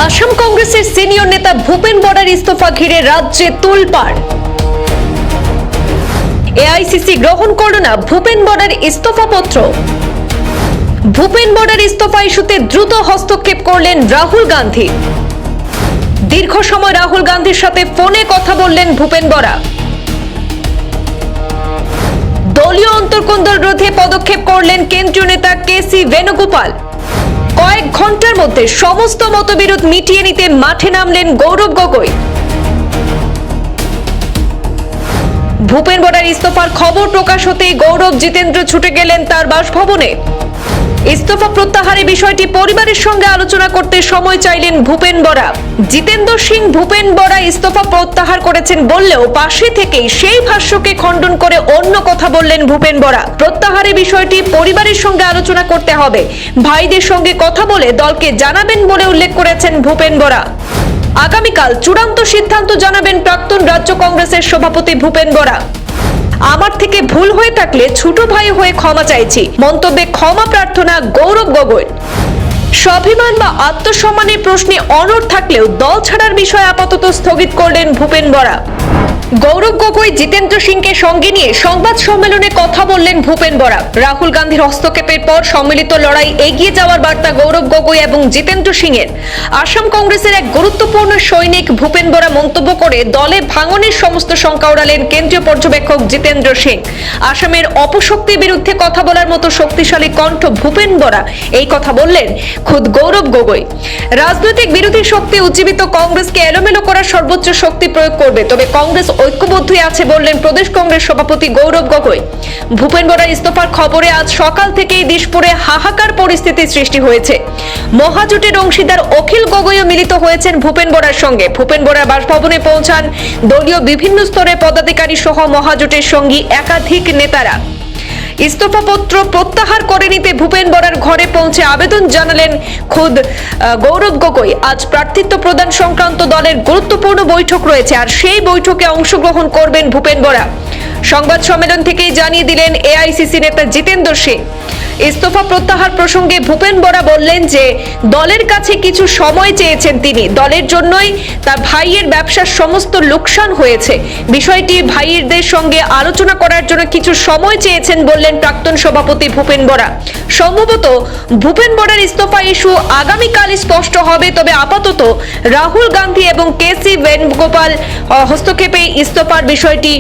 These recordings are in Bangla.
আসাম কংগ্রেসের সিনিয়র নেতা ভূপেন বরার ইস্তফা ঘিরে রাজ্যে তোলপাড়। এআইসিসি গ্রহণ করল না ভূপেন বরার ইস্তফা পত্র। ভূপেন বরার ইস্তফা ইস্যুতে দ্রুত হস্তক্ষেপ করলেন রাহুল গান্ধী। দীর্ঘ সময় রাহুল গান্ধীর সাথে ফোনে কথা বললেন ভূপেন বরা। দলীয় অন্তর্কন্দল রোধে পদক্ষেপ করলেন কেন্দ্রীয় নেতা কেসি বেণুগোপাল। কয়েক ঘন্টার মধ্যে সমস্ত মতবিরোধ মিটিয়ে নিতে মাঠে নামলেন গৌরব গগৈ। ভূপেন বরার ইস্তফার খবর প্রকাশ হতেই গৌরব জিতেন্দ্র ছুটে গেলেন তার বাসভবনে। ইস্তফা প্রত্যাহারের বিষয়টি পরিবারের সঙ্গে আলোচনা করতে সময় চাইলেন ভূপেন বরা। জিতেন্দ্র সিং ভূপেন বরা ইস্তফা প্রত্যাহার করেছেন বললেও পাশে থেকেই সেই ভাষ্যকে খণ্ডন করে অন্য কথা বললেন ভূপেন বরা। প্রত্যাহারের বিষয়টি পরিবারের সঙ্গে আলোচনা করতে হবে, ভাইদের সঙ্গে কথা বলে দলকে জানাবেন বলে উল্লেখ করেছেন ভূপেন বরা। আগামীকাল চূড়ান্ত সিদ্ধান্ত জানাবেন প্রাক্তন রাজ্য কংগ্রেসের সভাপতি ভূপেন বরা। আমার থেকে ভুল হয়ে থাকলে ছোট ভাই হয়ে ক্ষমা চাইছি, মন্তব্যে ক্ষমা প্রার্থনা গৌরব গগৈ। স্বাভিমান বা আত্মসম্মানের প্রশ্নে অনড় থাকলেও দল ছাড়ার বিষয় আপাতত স্থগিত করলেন ভূপেন বরা। গৌরব গগৈ জিতেন্দ্র সিংকে সঙ্গে নিয়ে সংবাদ সম্মেলনে কথা বললেন ভূপেন বরা। রাহুল গান্ধীর হস্তক্ষেপের পর সম্মিলিত লড়াই এগিয়ে যাওয়ার বার্তা গৌরব গগৈ এবং জিতেন্দ্র সিংয়ের। আসাম কংগ্রেসের এক গুরুত্বপূর্ণ সৈনিক ভূপেন বরা মন্তব্য করে দলে ভাঙনের সমস্ত শঙ্কা উড়ালেন কেন্দ্রীয় পর্যবেক্ষক জিতেন্দ্র সিং। আসামের অপশক্তির বিরুদ্ধে কথা বলার মতো শক্তিশালী কণ্ঠ ভূপেন বরা, এই কথা বললেন খুদ গৌরব গগৈ। রাজনৈতিক বিরোধী শক্তি উজ্জীবিত কংগ্রেসকে এলোমেলো করার সর্বোচ্চ শক্তি প্রয়োগ করবে, তবে কংগ্রেস ঐক্যবদ্ধই আছে বললেন প্রদেশ কংগ্রেস সভাপতি গৌরব গগৈ। ভূপেন বরার ইস্তফার খবরে আজ সকাল থেকেই দিশপুরে হাহাকার পরিস্থিতি সৃষ্টি হয়েছে। মহাজোটের অংশীদার অখিল গগৈও মিলিত হয়েছেন ভূপেন বরার সঙ্গে। ভূপেন বরার বাসভবনে পৌঁছান দলীয় বিভিন্ন স্তরের পদাধিকারী সহ মহাজোটের সঙ্গী একাধিক নেতারা। ইস্তফা পত্র প্রত্যাহার করে নিতে ভূপেন বরার ঘরে পৌঁছে আবেদন জানালেন খুদ গৌরব গগৈ। আজ প্রার্থিত্ব প্রদান সংক্রান্ত দলের গুরুত্বপূর্ণ বৈঠক রয়েছে, আর সেই বৈঠকে অংশগ্রহণ করবেন ভূপেন বরা। সংবাদ সম্মেলন থেকেই জানিয়ে দিলেন এআইসিসি নেতা জিতেন্দ্র সিং। ইস্তফা প্রত্যাহার প্রসঙ্গে ভূপেন বরা বললেন যে দলের কাছে কিছু সময় চেয়েছেন তিনি। দলের জন্যই তার ভাইয়ের ব্যবসার সমস্ত লোকসান হয়েছে। বিষয়টি ভাইয়েরদের সঙ্গে আলোচনা করার জন্য কিছু সময় চেয়েছেন বললেন প্রাক্তন সভাপতি ভূপেন বরা। সম্ভবত ভূপেন বরার ইস্তফা ইস্যু আগামীকাল স্পষ্ট হবে, তবে আপাতত রাহুল গান্ধী এবং কেসি বেণুগোপাল হস্তক্ষেপে ইস্তফার বিষয়টি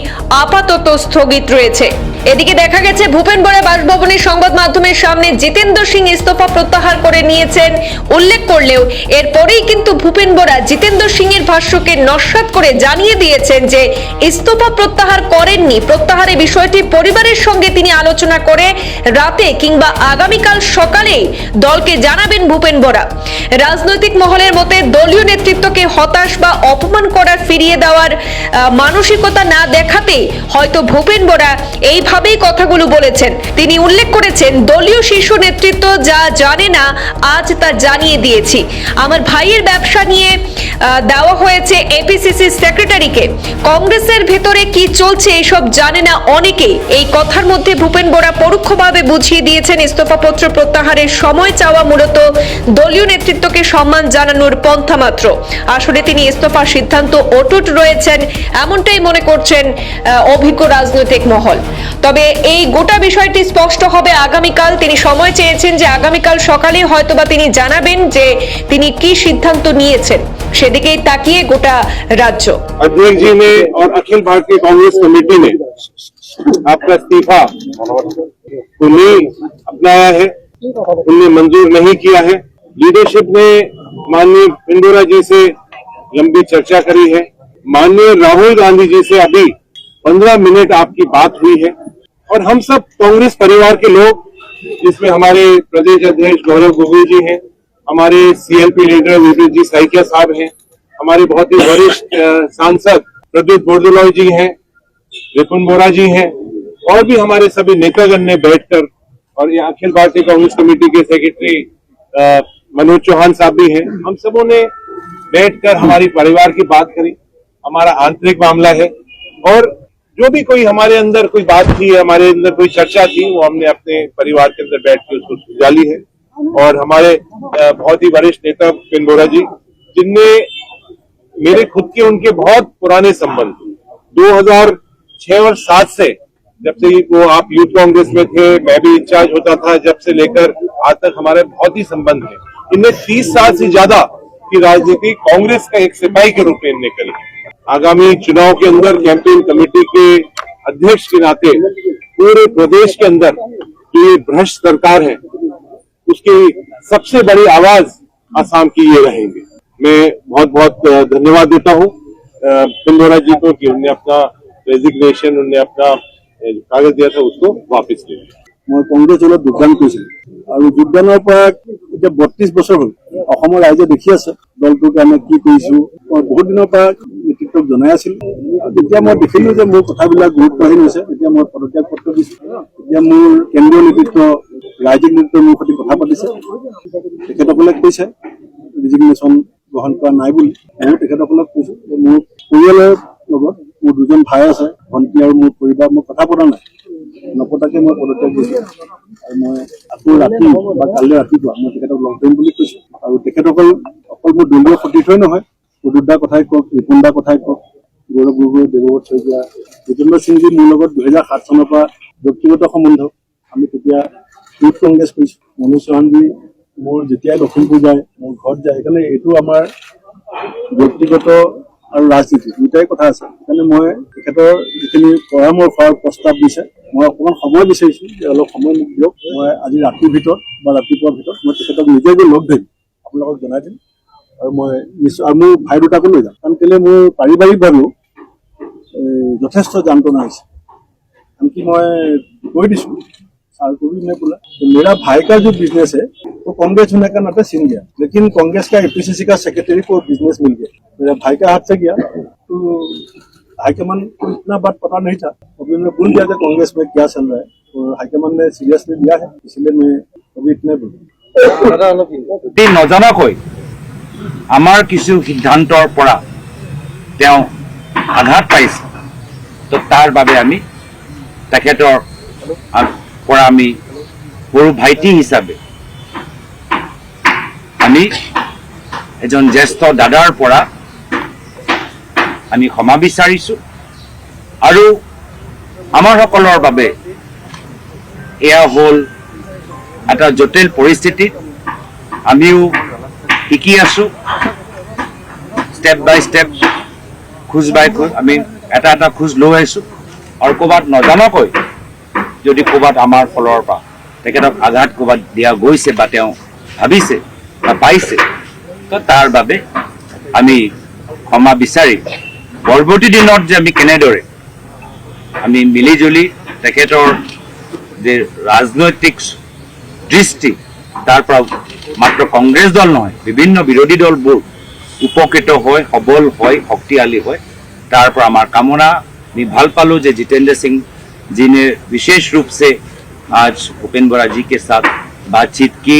আপাতত স্থগিত রয়েছে। এদিকে দেখা গেছে ভূপেন বরা বাসভবনের সংবাদ মাধ্যমের সামনে জিতেন্দ্র সিং ইস্তফা প্রত্যাহার করে নিয়েছেন উল্লেখ করলেও এরপরেই কিন্তু ভূপেন বরা জিতেন্দ্র সিং এর ভাষ্যকে নস্যাৎ করে জানিয়ে দিয়েছেন যে ইস্তফা প্রত্যাহার করেননি। প্রত্যাহারের বিষয়টি পরিবারের সঙ্গে তিনি আলোচনা করে রাতে কিংবা আগামীকাল সকালে দলকে জানাবেন ভূপেন বরা। রাজনৈতিক মহলের মতে দলীয় নেতৃত্বকে হতাশ বা অপমান করার ফিরিয়ে দেওয়ার মানসিকতা না দেখাতে হয়তো ভূপেন বরা এইভাবেই কথাগুলো বলেছেন। তিনি উল্লেখ করেছেন দলীয় শীর্ষ নেতৃত্ব যা জানে না আজ তা জানিয়ে দিয়েছি। আমার ভাইয়ের ব্যবসা নিয়ে দেওয়া হয়েছে এপিসিসি সেক্রেটারিকে। কংগ্রেসের ভেতরে কি চলছে এসব জানে না অনেকেই। এই কথার মধ্যে ভূপেন বরা পরোক্ষভাবে বুঝিয়ে দিয়েছেন ইস্তফাপত্র প্রত্যাহারের সময় চাওয়া মূলত দলীয় নেতৃত্বকে সম্মান জানানোর পন্থা মাত্র। আসলে তিনি ইস্তফার সিদ্ধান্ত অটুট রয়েছেন এমনটাই মনে করছেন অভিজ্ঞ রাজনৈতিক মহল। তবে এই গোটা বিষয়টি স্পষ্ট হবে আগামীকাল। তিনি সময় চেয়েছেন যে আগামীকাল সকালে হয়তোবা তিনি জানাবেন যে তিনি কি সিদ্ধান্ত নিয়েছেন, সেদিকেই তাকিয়ে গোটা রাজ্য। अध्यक्ष जी ने और अखिल भारतीय कांग्रेस कमेटी ने आपका इस्तीफा को नहीं अपनाया है, उन्हें मंजूर नहीं किया है। लीडरशिप ने माननीय इंदिरा जी से लंबी चर्चा करी है। माननीय राहुल गांधी जी से अभी 15 मिनट आपकी बात हुई है, और हम सब कांग्रेस परिवार के लोग, जिसमें हमारे प्रदेश अध्यक्ष गौरव गगৈ जी हैं, हमारे सीएलपी लीडर विपिन जी सैकिया साहब हैं, हमारे बहुत ही वरिष्ठ सांसद प्रद्युत बोरदोलोई जी हैं, विपुन बोरा जी हैं, और भी हमारे सभी नेतागण ने बैठकर, और ये अखिल भारतीय कांग्रेस कमेटी के सेक्रेटरी मनोज चौहान साहब भी हैं, हम सबों ने बैठकर हमारी परिवार की बात करी। हमारा आंतरिक मामला है, और जो भी कोई हमारे अंदर कोई बात थी, हमारे अंदर कोई चर्चा थी, वो हमने अपने परिवार के अंदर बैठ के उसको सुलझा ली है। और हमारे बहुत ही वरिष्ठ नेता भूपेन बोरा जी, जिनमें मेरे खुद के उनके बहुत पुराने संबंध 2006 और 7 से, जब से वो आप यूथ कांग्रेस में थे, मैं भी इंचार्ज होता था, जब से लेकर आज तक हमारे बहुत ही संबंध है। इनने 30 साल से ज्यादा की राजनीति कांग्रेस का एक सिपाही के रूप में इनने करी। आगामी चुनाव के अंदर कैंपेन कमेटी के अध्यक्ष के नाते पूरे प्रदेश के अंदर जो ये भ्रष्ट सरकार है उसकी सबसे बड़ी आवाज आसाम की ये रहेंगे। मैं बहुत बहुत धन्यवाद देता हूँ पिंडोरा जी को कि उन्होंने अपना रेजिग्नेशन, उन्होंने अपना कागज दिया था उसको वापस ले लिया। मैं कांग्रेस दলত যোগদান কৰিছিলো আৰু যোগদানৰ পৰা এতিয়া 32 বছৰ হ'ল অসমৰ ৰাইজে দেখি আছে দলটোৰ কাৰণে কি কৰিছো। মই বহুত দিনৰ পৰা নেতৃত্বক জনাই আছিলো। যেতিয়া মই দেখিলো যে মোৰ কথাবিলাক গুৰুত্বহীন হৈছে, তেতিয়া মই পদত্যাগ পত্ৰ দিছো। এতিয়া মোৰ কেন্দ্ৰীয় নেতৃত্ব, ৰাজ্যিক নেতৃত্ব মোৰ সৈতে কথা পাতিছে। তেখেতসকলে কৈছে ৰিজিগনেশ্যন গ্ৰহণ কৰা নাই বুলি। মই তেখেতসকলক কৈছো যে মোৰ পৰিয়ালৰ লগত মোৰ দুজন ভাই আছে, ভণ্টি আৰু মোৰ পৰিবাৰ, মই কথা পতা নাই, নপতাকে মই পদত্যাগ দিছো। আৰু মই আকৌ ৰাতি বা কাইলৈ ৰাতিপুৱা মই তেখেতক লগ ধৰিম বুলি কৈছো। আৰু তেখেতসকল অকল মোৰ দলীয় সতীৰ্থই নহয়, সুদূৰদাৰ কথাই কওক, ৰিপুণদাৰ কথাই কওক, গৌৰৱ গগৈ, দেৱব্ৰত শইকীয়া, জিতেন্দ্ৰ সিংজী মোৰ লগত 2007 চনৰ পৰা ব্যক্তিগত সম্বন্ধ। আমি তেতিয়া ইউথ কংগ্ৰেছ কৰিছো। মনোজ চৌহানজী মোৰ যেতিয়াই লখিমপুৰ যায়, মোৰ ঘৰত যায়, সেইকাৰণে এইটো আমাৰ ব্যক্তিগত আৰু ৰাজনীতি দুটাই কথা আছে। সেইকাৰণে মই তেখেতৰ যিখিনি পৰামৰ্শ আৰু প্ৰস্তাৱ দিছে, মই অকণমান সময় বিচাৰিছো যে অলপ সময় মোক দিয়ক। মই আজি ৰাতিৰ ভিতৰত বা ৰাতিপুৱাৰ ভিতৰত মই তেখেতক নিজে গৈ লগ ধৰিম, আপোনালোকক জনাই দিম। আৰু মই নিশ্চয় আৰু মোৰ ভাই দুটাকো লৈ যাম, কাৰণ কেলৈ মোৰ পাৰিবাৰিকভাৱেও যথেষ্ট যন্ত্ৰণা হৈছে। আনকি মই কৈ দিছো और कोई ने बोला कि मेरा भाई का जो बिजनेस है वो कांग्रेस होने का नाते छीन गया, लेकिन कांग्रेस का एपीसीसी का सेक्रेटरी को बिजनेस मिल गया, मेरा भाई का हाथ से गया। तो हाईकमान को इतना बात पता नहीं था, अभी उन्होंने बोल दिया कि कांग्रेस में क्या चल रहा है, और हाईकमान ने सीरियसली लिया है, इसलिए मैं अभी इतने নজনাকৈ আমাৰ কিছু সিদ্ধান্তৰ পৰা তেওঁ আঘাত পাইছে, তো তাৰ বাবে আমি তেখেতৰ পৰা আমি সৰু ভাইটি হিচাপে আমি এজন জ্যেষ্ঠ দাদাৰ পৰা আমি ক্ষমা বিচাৰিছোঁ। আৰু আমাৰ সকলৰ বাবে এয়া হ'ল এটা জটিল পৰিস্থিতি। আমিও শিকি আছোঁ, ষ্টেপ বাই ষ্টেপ, খোজ বাই খোজ আমি এটা এটা খোজ লৈ আহিছোঁ। আৰু ক'ৰবাত নজনাকৈ যদি ক'ৰবাত আমাৰ ফলৰ পৰা তেখেতক আঘাত ক'ৰবাত দিয়া গৈছে বা তেওঁ ভাবিছে বা পাইছে, তো তাৰ বাবে আমি ক্ষমা বিচাৰি পৰৱৰ্তী দিনত যে আমি কেনেদৰে আমি মিলিজুলি তেখেতৰ যে ৰাজনৈতিক দৃষ্টি তাৰ পৰা মাত্ৰ কংগ্ৰেছ দল নহয়, বিভিন্ন বিৰোধী দলবোৰ উপকৃত হয়, সবল হয়, শক্তিশালী হয়, তাৰ পৰা আমাৰ কামনা। আমি ভাল পালোঁ যে जितेंद्र सिंह जी ने विशेष रूप से आज भूपेंद्र बोरा जी के साथ बातचीत की।